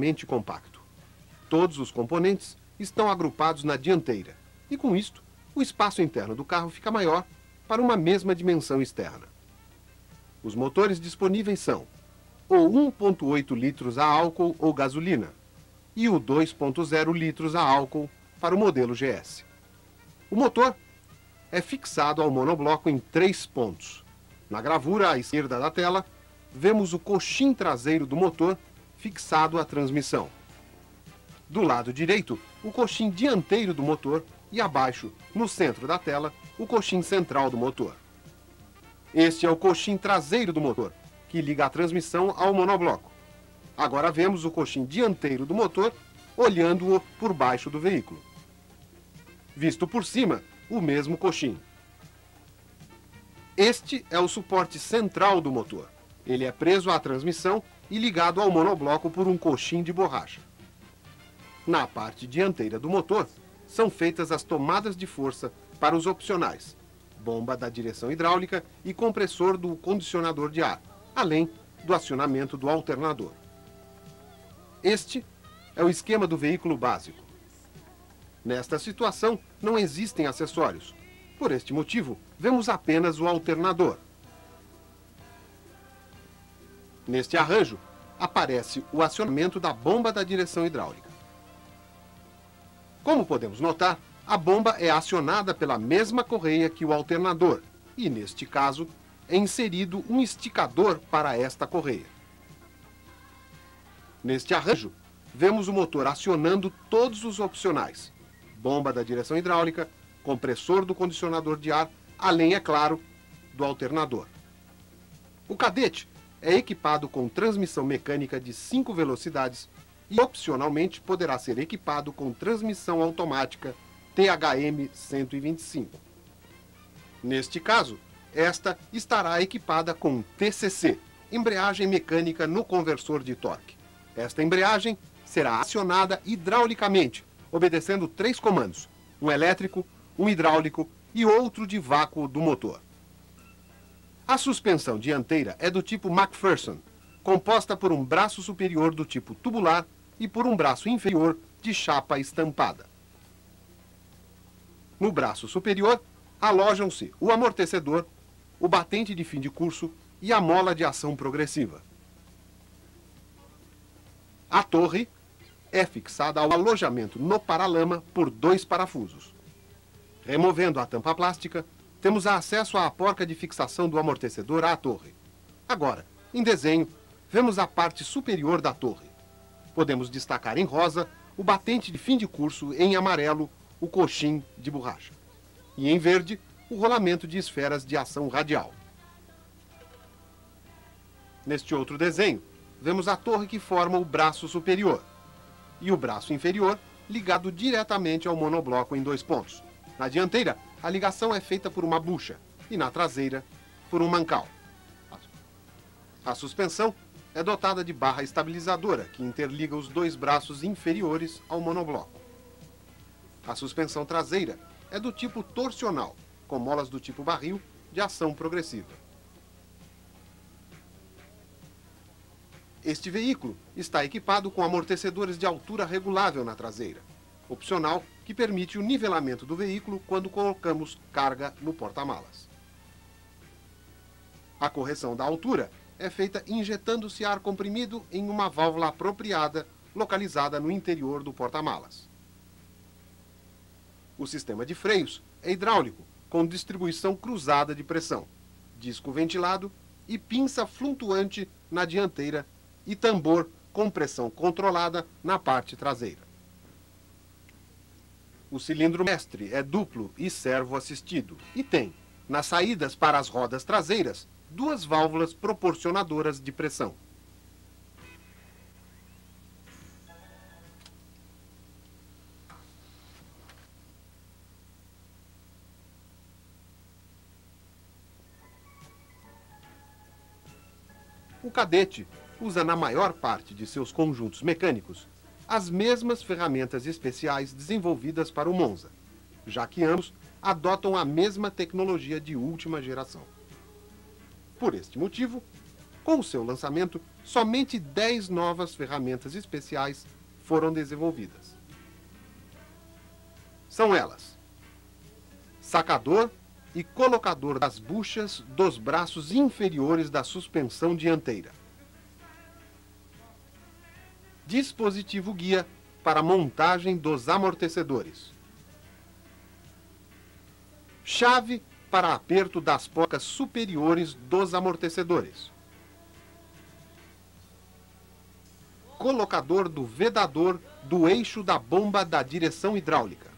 extremamente compacto. Todos os componentes estão agrupados na dianteira e, com isto, o espaço interno do carro fica maior para uma mesma dimensão externa. Os motores disponíveis são o 1,8 litros a álcool ou gasolina e o 2,0 litros a álcool para o modelo GS. O motor é fixado ao monobloco em 3 pontos. Na gravura à esquerda da tela, vemos o coxim traseiro do motor fixado à transmissão. Do lado direito, o coxim dianteiro do motor e abaixo, no centro da tela, o coxim central do motor. Este é o coxim traseiro do motor, que liga a transmissão ao monobloco. Agora vemos o coxim dianteiro do motor, olhando-o por baixo do veículo. Visto por cima, o mesmo coxim. Este é o suporte central do motor. Ele é preso à transmissão e ligado ao monobloco por um coxim de borracha. Na parte dianteira do motor, são feitas as tomadas de força para os opcionais, bomba da direção hidráulica e compressor do condicionador de ar, além do acionamento do alternador. Este é o esquema do veículo básico. Nesta situação, não existem acessórios. Por este motivo, vemos apenas o alternador. Neste arranjo, aparece o acionamento da bomba da direção hidráulica. Como podemos notar, a bomba é acionada pela mesma correia que o alternador e, neste caso, é inserido um esticador para esta correia. Neste arranjo, vemos o motor acionando todos os opcionais: bomba da direção hidráulica, compressor do condicionador de ar, além, é claro, do alternador. O Cadete é equipado com transmissão mecânica de 5 velocidades e, opcionalmente, poderá ser equipado com transmissão automática THM 125. Neste caso, esta estará equipada com TCC, embreagem mecânica no conversor de torque. Esta embreagem será acionada hidraulicamente, obedecendo 3 comandos: um elétrico, um hidráulico e outro de vácuo do motor. A suspensão dianteira é do tipo McPherson, composta por um braço superior do tipo tubular e por um braço inferior de chapa estampada. No braço superior, alojam-se o amortecedor, o batente de fim de curso e a mola de ação progressiva. A torre é fixada ao alojamento no paralama por 2 parafusos. Removendo a tampa plástica, temos acesso à porca de fixação do amortecedor à torre. Agora, em desenho, vemos a parte superior da torre. Podemos destacar em rosa o batente de fim de curso, em amarelo o coxim de borracha e em verde o rolamento de esferas de ação radial. Neste outro desenho, vemos a torre que forma o braço superior e o braço inferior ligado diretamente ao monobloco em 2 pontos. Na dianteira, a ligação é feita por uma bucha e na traseira por um mancal. A suspensão é dotada de barra estabilizadora, que interliga os 2 braços inferiores ao monobloco. A suspensão traseira é do tipo torsional, com molas do tipo barril de ação progressiva. Este veículo está equipado com amortecedores de altura regulável na traseira, opcional que permite o nivelamento do veículo quando colocamos carga no porta-malas. A correção da altura é feita injetando-se ar comprimido em uma válvula apropriada localizada no interior do porta-malas. O sistema de freios é hidráulico, com distribuição cruzada de pressão, disco ventilado e pinça flutuante na dianteira e tambor com pressão controlada na parte traseira. O cilindro mestre é duplo e servo-assistido e tem, nas saídas para as rodas traseiras, 2 válvulas proporcionadoras de pressão. O Cadete usa na maior parte de seus conjuntos mecânicos as mesmas ferramentas especiais desenvolvidas para o Monza, já que ambos adotam a mesma tecnologia de última geração. Por este motivo, com o seu lançamento, somente 10 novas ferramentas especiais foram desenvolvidas. São elas: sacador e colocador das buchas dos braços inferiores da suspensão dianteira. Dispositivo guia para montagem dos amortecedores. Chave para aperto das porcas superiores dos amortecedores. Colocador do vedador do eixo da bomba da direção hidráulica.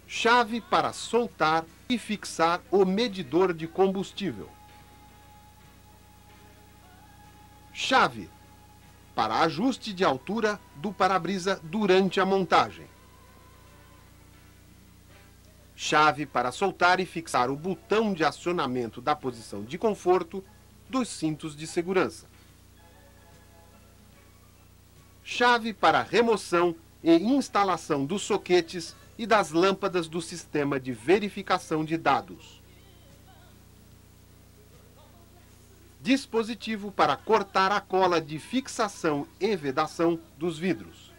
Chave para soltar e fixar o medidor de combustível. Chave para ajuste de altura do para-brisa durante a montagem. Chave para soltar e fixar o botão de acionamento da posição de conforto dos cintos de segurança. Chave para remoção e instalação dos soquetes e das lâmpadas do sistema de verificação de dados. Dispositivo para cortar a cola de fixação e vedação dos vidros.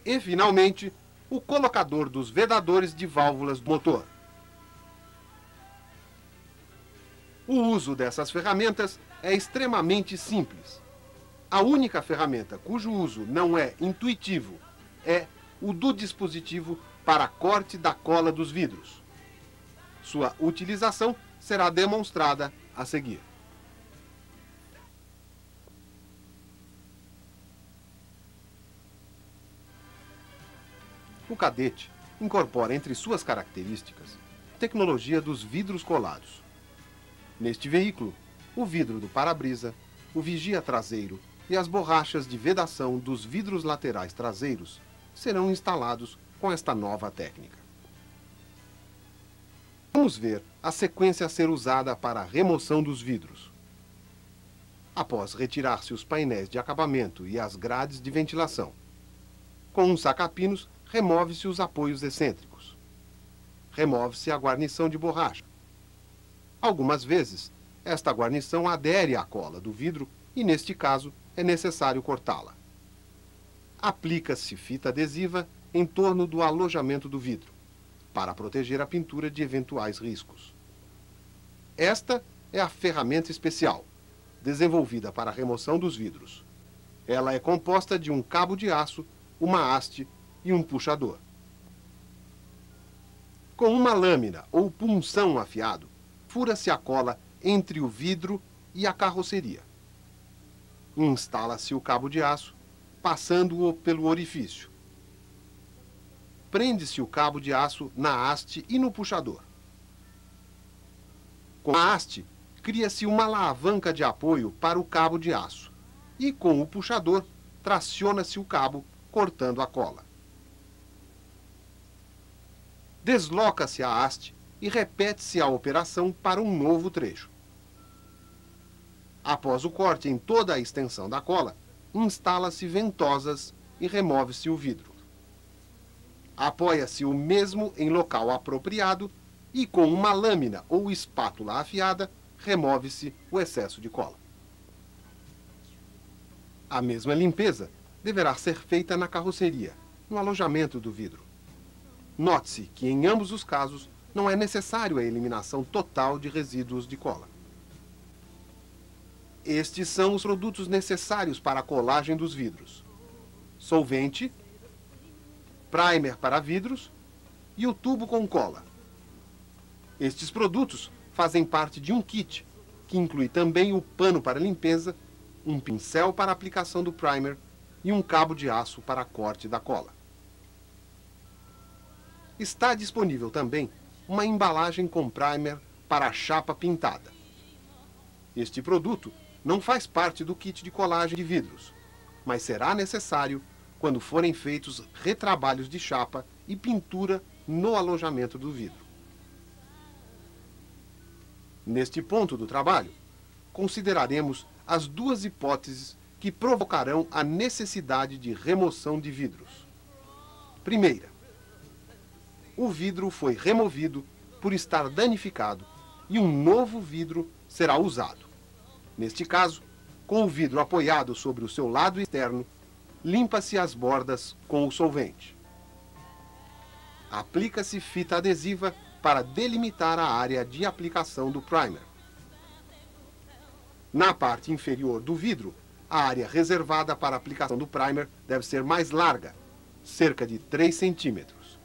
E, finalmente, o colocador dos vedadores de válvulas do motor. O uso dessas ferramentas é extremamente simples. A única ferramenta cujo uso não é intuitivo é o do dispositivo para corte da cola dos vidros. Sua utilização será demonstrada a seguir. O Cadete incorpora entre suas características a tecnologia dos vidros colados. Neste veículo, o vidro do para-brisa, o vigia traseiro e as borrachas de vedação dos vidros laterais traseiros serão instalados com esta nova técnica. Vamos ver a sequência a ser usada para a remoção dos vidros. Após retirar-se os painéis de acabamento e as grades de ventilação, com um saca-pinos, remove-se os apoios excêntricos. Remove-se a guarnição de borracha. Algumas vezes, esta guarnição adere à cola do vidro e, neste caso, é necessário cortá-la. Aplica-se fita adesiva em torno do alojamento do vidro, para proteger a pintura de eventuais riscos. Esta é a ferramenta especial, desenvolvida para a remoção dos vidros. Ela é composta de um cabo de aço, uma haste e um puxador. Com uma lâmina ou punção afiado, fura-se a cola entre o vidro e a carroceria. Instala-se o cabo de aço, passando-o pelo orifício. Prende-se o cabo de aço na haste e no puxador. Com a haste, cria-se uma alavanca de apoio para o cabo de aço e, com o puxador, traciona-se o cabo, cortando a cola. Desloca-se a haste e repete-se a operação para um novo trecho. Após o corte em toda a extensão da cola, instala-se ventosas e remove-se o vidro. Apoia-se o mesmo em local apropriado e, com uma lâmina ou espátula afiada, remove-se o excesso de cola. A mesma limpeza deverá ser feita na carroceria, no alojamento do vidro. Note-se que, em ambos os casos, não é necessário a eliminação total de resíduos de cola. Estes são os produtos necessários para a colagem dos vidros: solvente, primer para vidros e o tubo com cola. Estes produtos fazem parte de um kit, que inclui também o pano para limpeza, um pincel para aplicação do primer e um cabo de aço para corte da cola. Está disponível também uma embalagem com primer para a chapa pintada. Este produto não faz parte do kit de colagem de vidros, mas será necessário quando forem feitos retrabalhos de chapa e pintura no alojamento do vidro. Neste ponto do trabalho, consideraremos as duas hipóteses que provocarão a necessidade de remoção de vidros. Primeira, o vidro foi removido por estar danificado e um novo vidro será usado. Neste caso, com o vidro apoiado sobre o seu lado externo, limpa-se as bordas com o solvente. Aplica-se fita adesiva para delimitar a área de aplicação do primer. Na parte inferior do vidro, a área reservada para a aplicação do primer deve ser mais larga, cerca de 3 centímetros.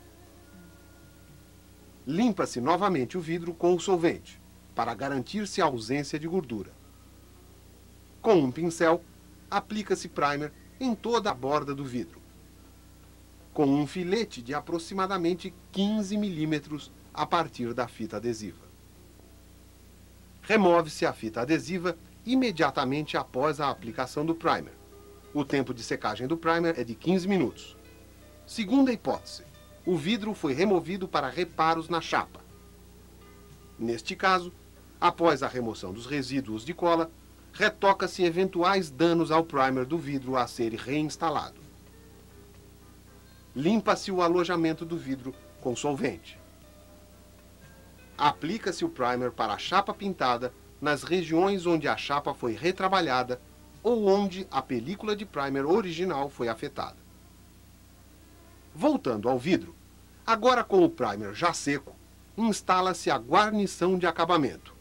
Limpa-se novamente o vidro com o solvente, para garantir-se a ausência de gordura. Com um pincel, aplica-se primer em toda a borda do vidro, com um filete de aproximadamente 15 milímetros a partir da fita adesiva. Remove-se a fita adesiva imediatamente após a aplicação do primer. O tempo de secagem do primer é de 15 minutos. Segunda hipótese, o vidro foi removido para reparos na chapa. Neste caso, após a remoção dos resíduos de cola, retoca-se eventuais danos ao primer do vidro a ser reinstalado. Limpa-se o alojamento do vidro com solvente. Aplica-se o primer para a chapa pintada nas regiões onde a chapa foi retrabalhada ou onde a película de primer original foi afetada. Voltando ao vidro, agora com o primer já seco, instala-se a guarnição de acabamento.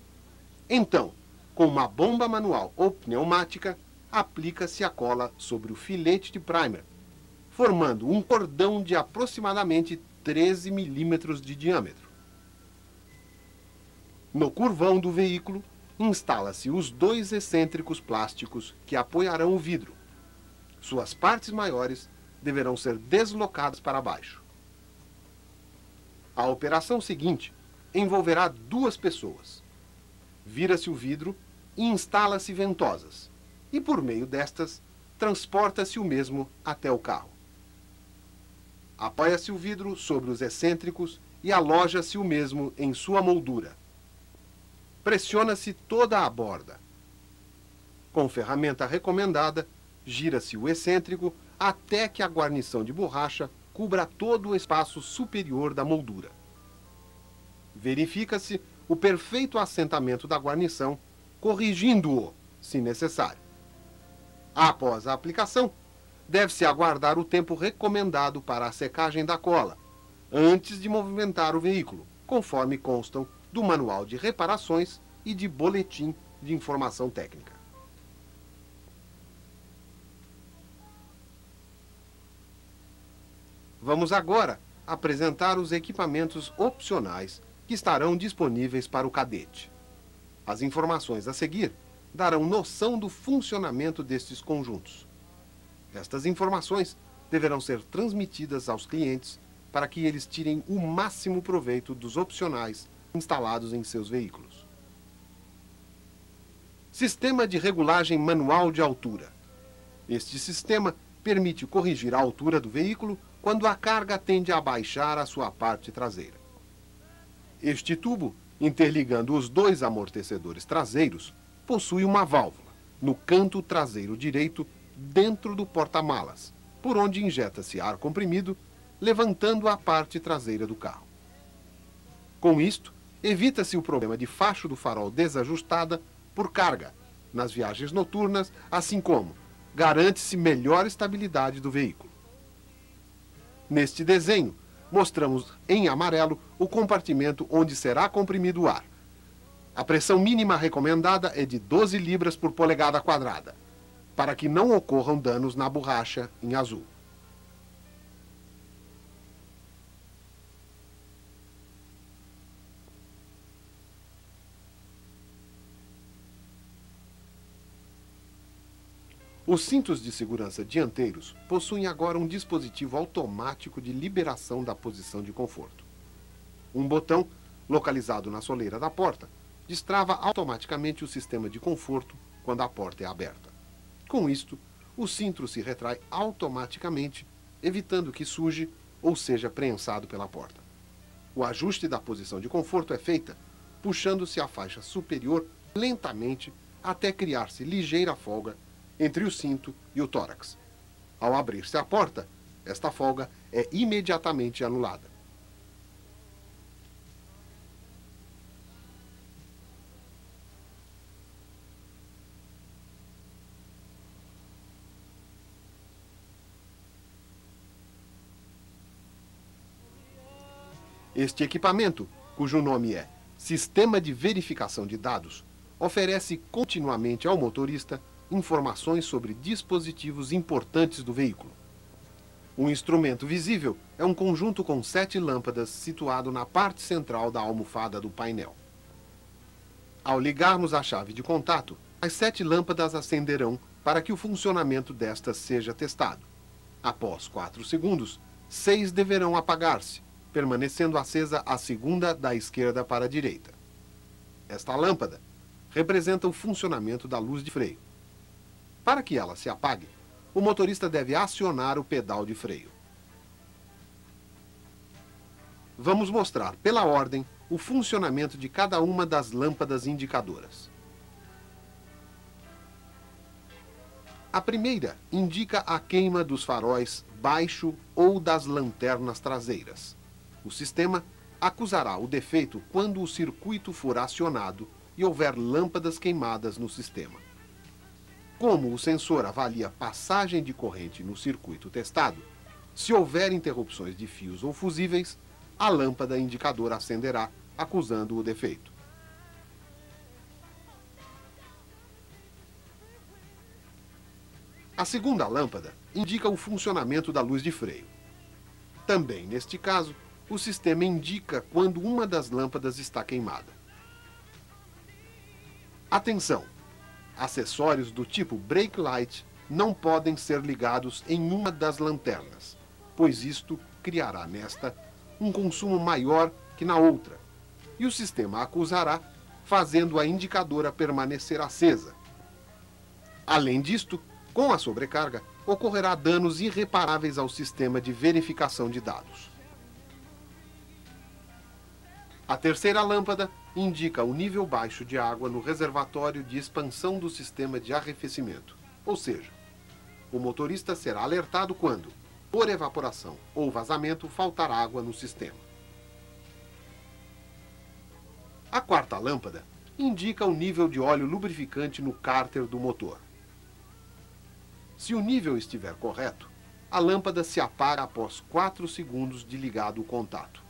Então, com uma bomba manual ou pneumática, aplica-se a cola sobre o filete de primer, formando um cordão de aproximadamente 13 milímetros de diâmetro. No curvão do veículo, instala-se os 2 excêntricos plásticos que apoiarão o vidro. Suas partes maiores deverão ser deslocadas para baixo. A operação seguinte envolverá 2 pessoas. Vira-se o vidro e instala-se ventosas, e por meio destas, transporta-se o mesmo até o carro. Apoia-se o vidro sobre os excêntricos e aloja-se o mesmo em sua moldura. Pressiona-se toda a borda. Com ferramenta recomendada, gira-se o excêntrico até que a guarnição de borracha cubra todo o espaço superior da moldura. Verifica-se o perfeito assentamento da guarnição, corrigindo-o, se necessário. Após a aplicação, deve-se aguardar o tempo recomendado para a secagem da cola, antes de movimentar o veículo, conforme constam do manual de reparações e de boletim de informação técnica. Vamos agora apresentar os equipamentos opcionais que estarão disponíveis para o cadete. As informações a seguir darão noção do funcionamento destes conjuntos. Estas informações deverão ser transmitidas aos clientes para que eles tirem o máximo proveito dos opcionais instalados em seus veículos. Sistema de regulagem manual de altura. Este sistema permite corrigir a altura do veículo quando a carga tende a baixar a sua parte traseira. Este tubo, interligando os 2 amortecedores traseiros, possui uma válvula no canto traseiro direito dentro do porta-malas, por onde injeta-se ar comprimido, levantando a parte traseira do carro. Com isto, evita-se o problema de facho do farol desajustada por carga nas viagens noturnas, assim como garante-se melhor estabilidade do veículo. Neste desenho, mostramos em amarelo o compartimento onde será comprimido o ar. A pressão mínima recomendada é de 12 libras por polegada quadrada, para que não ocorram danos na borracha em azul. Os cintos de segurança dianteiros possuem agora um dispositivo automático de liberação da posição de conforto. Um botão, localizado na soleira da porta, destrava automaticamente o sistema de conforto quando a porta é aberta. Com isto, o cinto se retrai automaticamente, evitando que suje ou seja prensado pela porta. O ajuste da posição de conforto é feita puxando-se a faixa superior lentamente até criar-se ligeira folga entre o cinto e o tórax. Ao abrir-se a porta, esta folga é imediatamente anulada. Este equipamento, cujo nome é Sistema de Verificação de Dados, oferece continuamente ao motorista informações sobre dispositivos importantes do veículo. O instrumento visível é um conjunto com 7 lâmpadas situado na parte central da almofada do painel. Ao ligarmos a chave de contato, as 7 lâmpadas acenderão para que o funcionamento destas seja testado. Após 4 segundos, 6 deverão apagar-se, permanecendo acesa a segunda da esquerda para a direita. Esta lâmpada representa o funcionamento da luz de freio. Para que ela se apague, o motorista deve acionar o pedal de freio. Vamos mostrar, pela ordem, o funcionamento de cada uma das lâmpadas indicadoras. A primeira indica a queima dos faróis baixo ou das lanternas traseiras. O sistema acusará o defeito quando o circuito for acionado e houver lâmpadas queimadas no sistema. Como o sensor avalia passagem de corrente no circuito testado, se houver interrupções de fios ou fusíveis, a lâmpada indicadora acenderá, acusando o defeito. A segunda lâmpada indica o funcionamento da luz de freio. Também, neste caso, o sistema indica quando uma das lâmpadas está queimada. Atenção! Acessórios do tipo brake light não podem ser ligados em uma das lanternas, pois isto criará nesta um consumo maior que na outra, e o sistema acusará, fazendo a indicadora permanecer acesa. Além disto, com a sobrecarga, ocorrerá danos irreparáveis ao sistema de verificação de dados. A terceira lâmpada indica o nível baixo de água no reservatório de expansão do sistema de arrefecimento, ou seja, o motorista será alertado quando, por evaporação ou vazamento, faltar água no sistema. A quarta lâmpada indica o nível de óleo lubrificante no cárter do motor. Se o nível estiver correto, a lâmpada se apaga após 4 segundos de ligado o contato.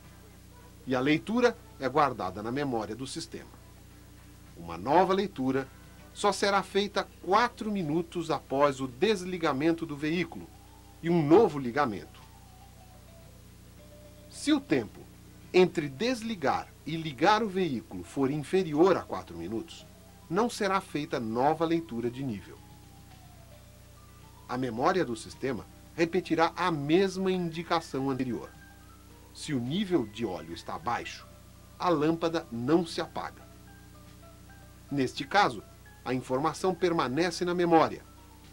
E a leitura é guardada na memória do sistema. Uma nova leitura só será feita 4 minutos após o desligamento do veículo e um novo ligamento. Se o tempo entre desligar e ligar o veículo for inferior a 4 minutos, não será feita nova leitura de nível. A memória do sistema repetirá a mesma indicação anterior. Se o nível de óleo está baixo, a lâmpada não se apaga. Neste caso, a informação permanece na memória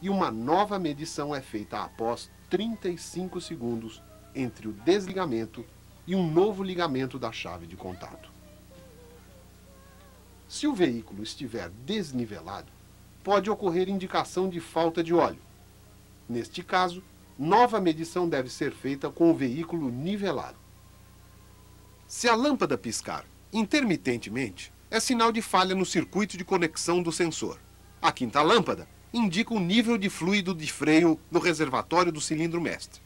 e uma nova medição é feita após 35 segundos entre o desligamento e um novo ligamento da chave de contato. Se o veículo estiver desnivelado, pode ocorrer indicação de falta de óleo. Neste caso, nova medição deve ser feita com o veículo nivelado. Se a lâmpada piscar intermitentemente, é sinal de falha no circuito de conexão do sensor. A quinta lâmpada indica o nível de fluido de freio no reservatório do cilindro mestre.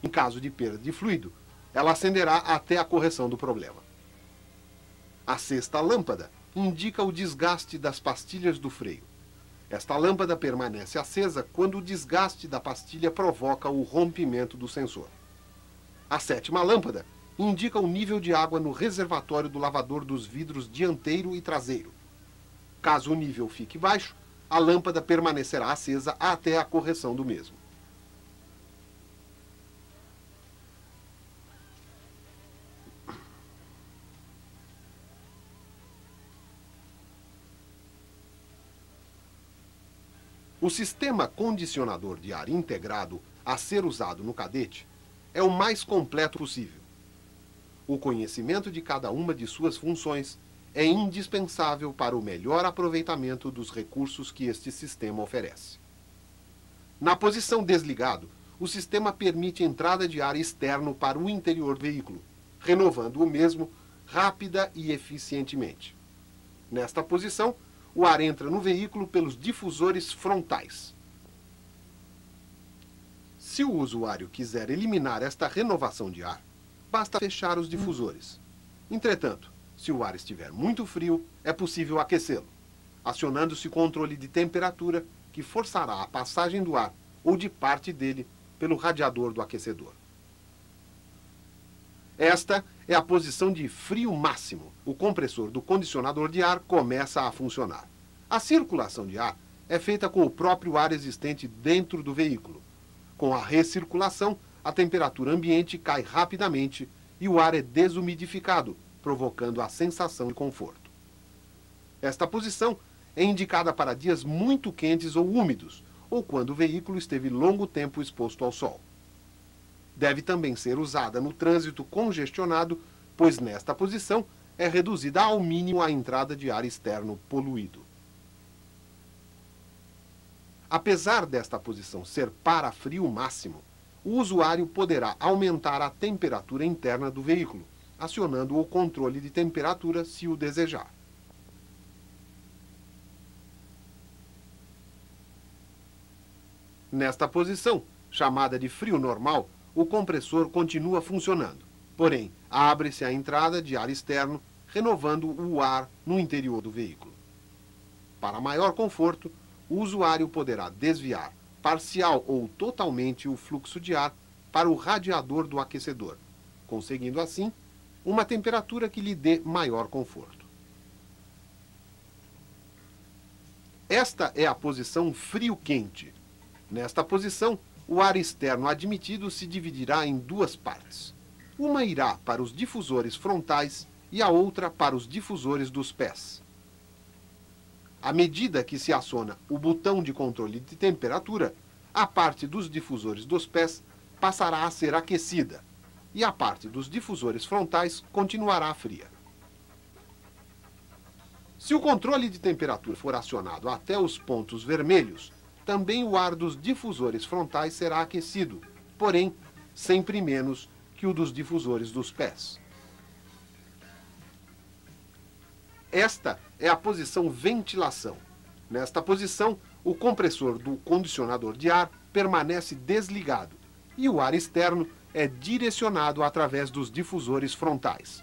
Em caso de perda de fluido, ela acenderá até a correção do problema. A sexta lâmpada indica o desgaste das pastilhas do freio. Esta lâmpada permanece acesa quando o desgaste da pastilha provoca o rompimento do sensor. A sétima lâmpada indica o nível de água no reservatório do lavador dos vidros dianteiro e traseiro. Caso o nível fique baixo, a lâmpada permanecerá acesa até a correção do mesmo. O sistema condicionador de ar integrado a ser usado no Cadete é o mais completo possível. O conhecimento de cada uma de suas funções é indispensável para o melhor aproveitamento dos recursos que este sistema oferece. Na posição desligado, o sistema permite entrada de ar externo para o interior do veículo, renovando o mesmo rápida e eficientemente. Nesta posição, o ar entra no veículo pelos difusores frontais. Se o usuário quiser eliminar esta renovação de ar, basta fechar os difusores. Entretanto, se o ar estiver muito frio, é possível aquecê-lo, acionando-se o controle de temperatura que forçará a passagem do ar ou de parte dele pelo radiador do aquecedor. Esta é a posição de frio máximo. O compressor do condicionador de ar começa a funcionar. A circulação de ar é feita com o próprio ar existente dentro do veículo. Com a recirculação, a temperatura ambiente cai rapidamente e o ar é desumidificado, provocando a sensação de conforto. Esta posição é indicada para dias muito quentes ou úmidos, ou quando o veículo esteve longo tempo exposto ao sol. Deve também ser usada no trânsito congestionado, pois nesta posição é reduzida ao mínimo a entrada de ar externo poluído. Apesar desta posição ser para frio máximo, o usuário poderá aumentar a temperatura interna do veículo, acionando o controle de temperatura se o desejar. Nesta posição, chamada de frio normal, o compressor continua funcionando, porém, abre-se a entrada de ar externo, renovando o ar no interior do veículo. Para maior conforto, o usuário poderá desviar parcial ou totalmente o fluxo de ar para o radiador do aquecedor, conseguindo assim uma temperatura que lhe dê maior conforto. Esta é a posição frio-quente. Nesta posição, o ar externo admitido se dividirá em duas partes. Uma irá para os difusores frontais e a outra para os difusores dos pés. À medida que se aciona o botão de controle de temperatura, a parte dos difusores dos pés passará a ser aquecida e a parte dos difusores frontais continuará fria. Se o controle de temperatura for acionado até os pontos vermelhos, também o ar dos difusores frontais será aquecido, porém sempre menos que o dos difusores dos pés. Esta é a posição ventilação. Nesta posição, o compressor do condicionador de ar permanece desligado e o ar externo é direcionado através dos difusores frontais.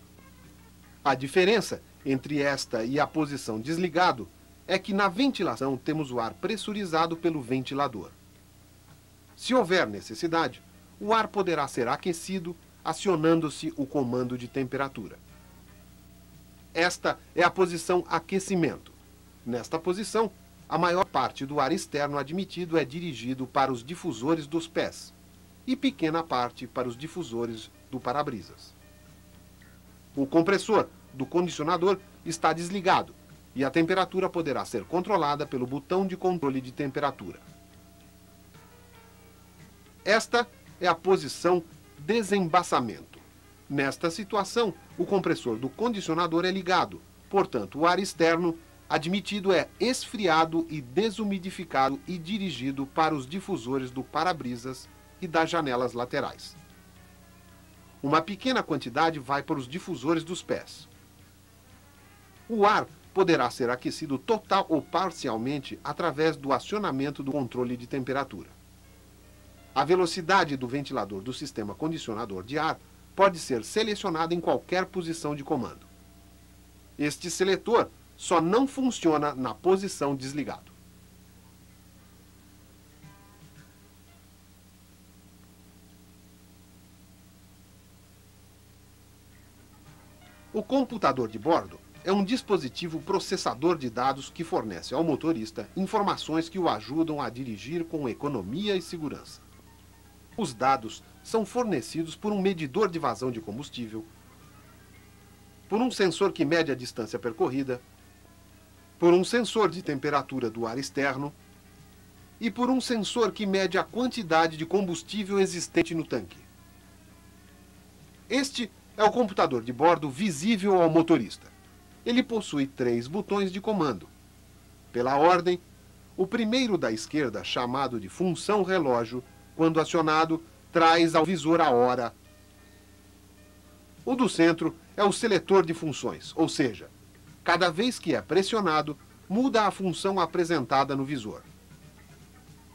A diferença entre esta e a posição desligado é que na ventilação temos o ar pressurizado pelo ventilador. Se houver necessidade, o ar poderá ser aquecido acionando-se o comando de temperatura. Esta é a posição aquecimento. Nesta posição, a maior parte do ar externo admitido é dirigido para os difusores dos pés e pequena parte para os difusores do para-brisas. O compressor do condicionador está desligado e a temperatura poderá ser controlada pelo botão de controle de temperatura. Esta é a posição desembaçamento. Nesta situação, o compressor do condicionador é ligado, portanto, o ar externo admitido é esfriado e desumidificado e dirigido para os difusores do para-brisas e das janelas laterais. Uma pequena quantidade vai para os difusores dos pés. O ar poderá ser aquecido total ou parcialmente através do acionamento do controle de temperatura. A velocidade do ventilador do sistema condicionador de ar pode ser selecionada em qualquer posição de comando. Este seletor só não funciona na posição desligado. O computador de bordo é um dispositivo processador de dados que fornece ao motorista informações que o ajudam a dirigir com economia e segurança. Os dados são fornecidos por um medidor de vazão de combustível, por um sensor que mede a distância percorrida, por um sensor de temperatura do ar externo e por um sensor que mede a quantidade de combustível existente no tanque. Este é o computador de bordo visível ao motorista. Ele possui 3 botões de comando. Pela ordem, o primeiro da esquerda, chamado de função relógio, quando acionado, traz ao visor a hora. O do centro é o seletor de funções, ou seja, cada vez que é pressionado, muda a função apresentada no visor.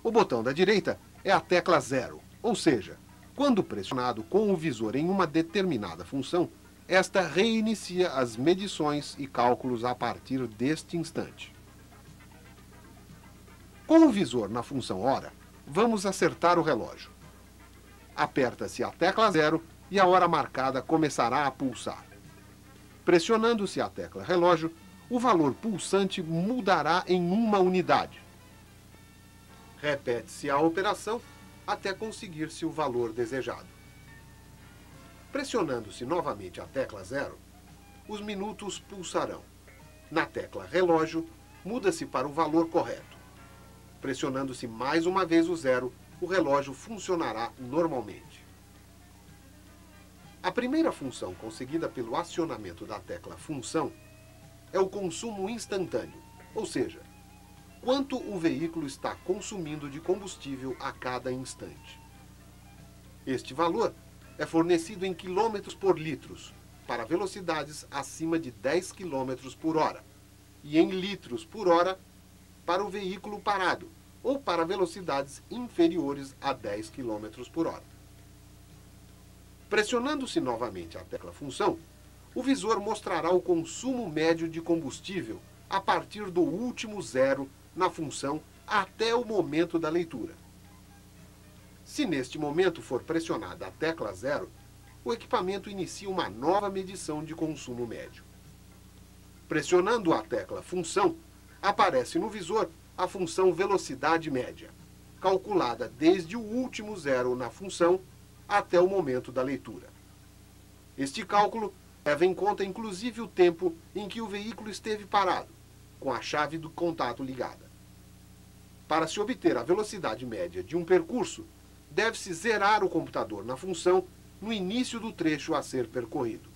O botão da direita é a tecla 0, Ou seja, quando pressionado com o visor em uma determinada função, esta reinicia as medições e cálculos a partir deste instante. Com o visor na função hora, vamos acertar o relógio. Aperta-se a tecla 0 e a hora marcada começará a pulsar. Pressionando-se a tecla relógio, o valor pulsante mudará em uma unidade. Repete-se a operação até conseguir-se o valor desejado. Pressionando-se novamente a tecla 0, os minutos pulsarão. Na tecla relógio, muda-se para o valor correto. Pressionando-se mais uma vez o 0, o relógio funcionará normalmente. A primeira função conseguida pelo acionamento da tecla função é o consumo instantâneo, ou seja, quanto o veículo está consumindo de combustível a cada instante. Este valor é fornecido em quilômetros por litros para velocidades acima de 10 km por hora e em litros por hora para o veículo parado ou para velocidades inferiores a 10 km por hora. Pressionando-se novamente a tecla função, o visor mostrará o consumo médio de combustível a partir do último zero na função até o momento da leitura. Se neste momento for pressionada a tecla 0, o equipamento inicia uma nova medição de consumo médio. Pressionando a tecla função, aparece no visor a função velocidade média, calculada desde o último zero na função até o momento da leitura. Este cálculo leva em conta inclusive o tempo em que o veículo esteve parado, com a chave do contato ligada. Para se obter a velocidade média de um percurso, deve-se zerar o computador na função no início do trecho a ser percorrido.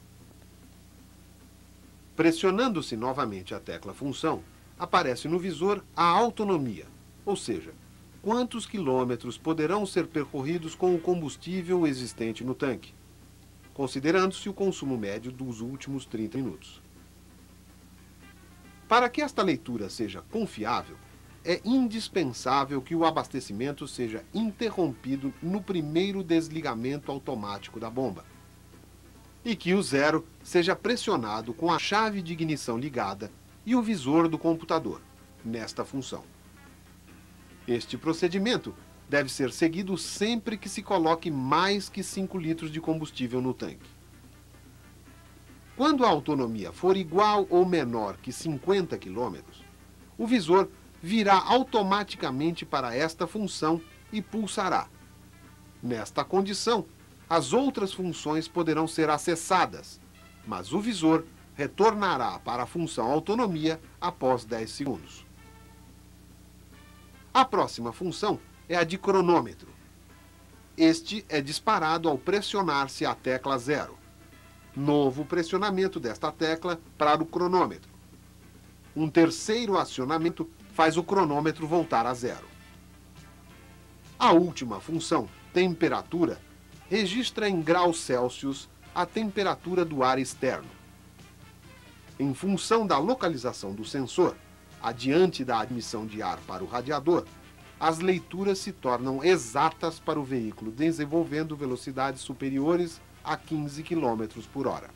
Pressionando-se novamente a tecla função, aparece no visor a autonomia, ou seja, quantos quilômetros poderão ser percorridos com o combustível existente no tanque, considerando-se o consumo médio dos últimos 30 minutos. Para que esta leitura seja confiável, é indispensável que o abastecimento seja interrompido no primeiro desligamento automático da bomba e que o zero seja pressionado com a chave de ignição ligada e o visor do computador, nesta função. Este procedimento deve ser seguido sempre que se coloque mais que 5 litros de combustível no tanque. Quando a autonomia for igual ou menor que 50 km, o visor virá automaticamente para esta função e pulsará. Nesta condição, as outras funções poderão ser acessadas, mas o visor retornará para a função autonomia após 10 segundos. A próxima função é a de cronômetro. Este é disparado ao pressionar-se a tecla 0. Novo pressionamento desta tecla para o cronômetro. Um terceiro acionamento faz o cronômetro voltar a 0. A última função, temperatura, registra em graus Celsius a temperatura do ar externo. Em função da localização do sensor, adiante da admissão de ar para o radiador, as leituras se tornam exatas para o veículo, desenvolvendo velocidades superiores a 15 km por hora.